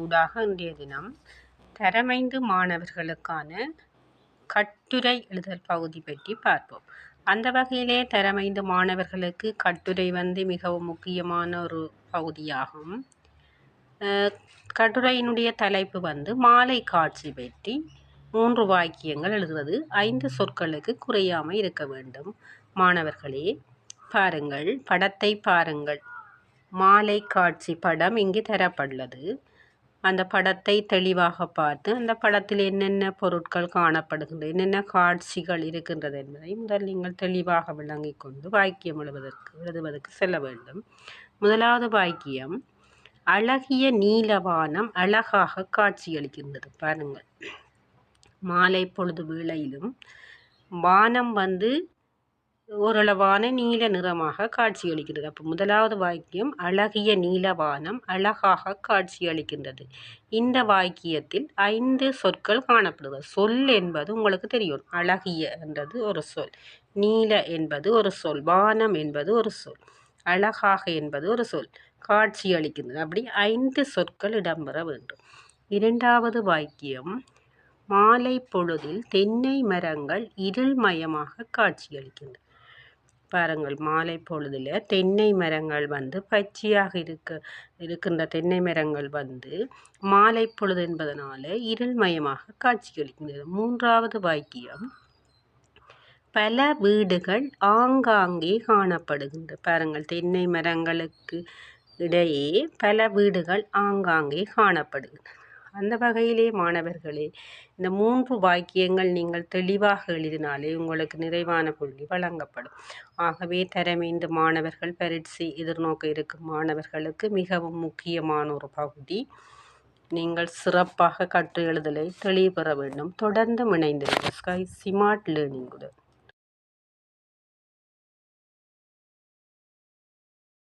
ஊடாக இன்றைய தினம் தரமைந்து மாணவர்களுக்கான கட்டுரை எழுதல் பகுதி பற்றி பார்ப்போம். அந்த வகையிலே தரமைந்து மாணவர்களுக்கு கட்டுரை மிகவும் முக்கியமான ஒரு பகுதியாகும். கட்டுரையினுடைய தலைப்பு மாலை காட்சி பற்றி 3 வாக்கியங்கள் எழுதுவது 5 சொற்களுக்கு குறையாமல் இருக்க வேண்டும். மாணவர்களே பாருங்கள், படத்தை பாருங்கள். மாலை காட்சி படம் இங்கு தரப்பட்டுள்ளது. அந்த படத்தை தெளிவாக பார்த்து அந்த படத்தில் என்னென்ன பொருட்கள் காணப்படுகின்றன, என்னென்ன காட்சிகள் இருக்கின்றது என்பதை முதல் நீங்கள் தெளிவாக விளங்கிக் கொண்டு வாக்கியம் எழுதுவதற்கு செல்ல வேண்டும். முதலாவது வாக்கியம், அழகிய நீலவானம் அழகாக காட்சியளிக்கின்றது. பாருங்கள், மாலை பொழுது வேளையிலும் வானம் ஓரளவான நீல நிறமாக காட்சியளிக்கின்றது. அப்போ முதலாவது வாக்கியம், அழகிய நீலவானம் அழகாக காட்சியளிக்கின்றது. இந்த வாக்கியத்தில் 5 சொற்கள் காணப்படுகிறது. சொல் என்பது உங்களுக்கு தெரியும். அழகிய என்றது ஒரு சொல், நீல என்பது ஒரு சொல், வானம் என்பது ஒரு சொல், அழகாக என்பது ஒரு சொல், காட்சியளிக்கின்றது. அப்படி 5 சொற்கள் இடம்பெற வேண்டும். இரண்டாவது வாக்கியம், மாலை பொழுதில் தென்னை மரங்கள் இருள்மயமாக காட்சியளிக்கின்றன. பாருங்கள், மாலை பொழுதில் தென்னை மரங்கள் பச்சையாக இருக்கின்ற தென்னை மரங்கள் மாலை பொழுது என்பதனால இருள்மயமாக காட்சியளிக்கின்றது. மூன்றாவது வாக்கியம், பல வீடுகள் ஆங்காங்கே காணப்படுகின்றன. பாருங்கள், தென்னை மரங்களுக்கு இடையே பல வீடுகள் ஆங்காங்கே காணப்படுகின்றன. அந்த வகையிலே மாணவர்களே, இந்த 3 வாக்கியங்கள் நீங்கள் தெளிவாக எழுதினாலே உங்களுக்கு நிறைவான புள்ளி வழங்கப்படும். ஆகவே தரமைந்து மாணவர்கள் பரீட்சை எதிர்நோக்க இருக்கும் மாணவர்களுக்கு மிகவும் முக்கியமான ஒரு பகுதி. நீங்கள் சிறப்பாக கற்று எழுதலை தெளிவு பெற வேண்டும். தொடர்ந்து இணைந்திருங்கள் ஸ்கை ஸ்மார்ட் லேர்னிங்குடன்.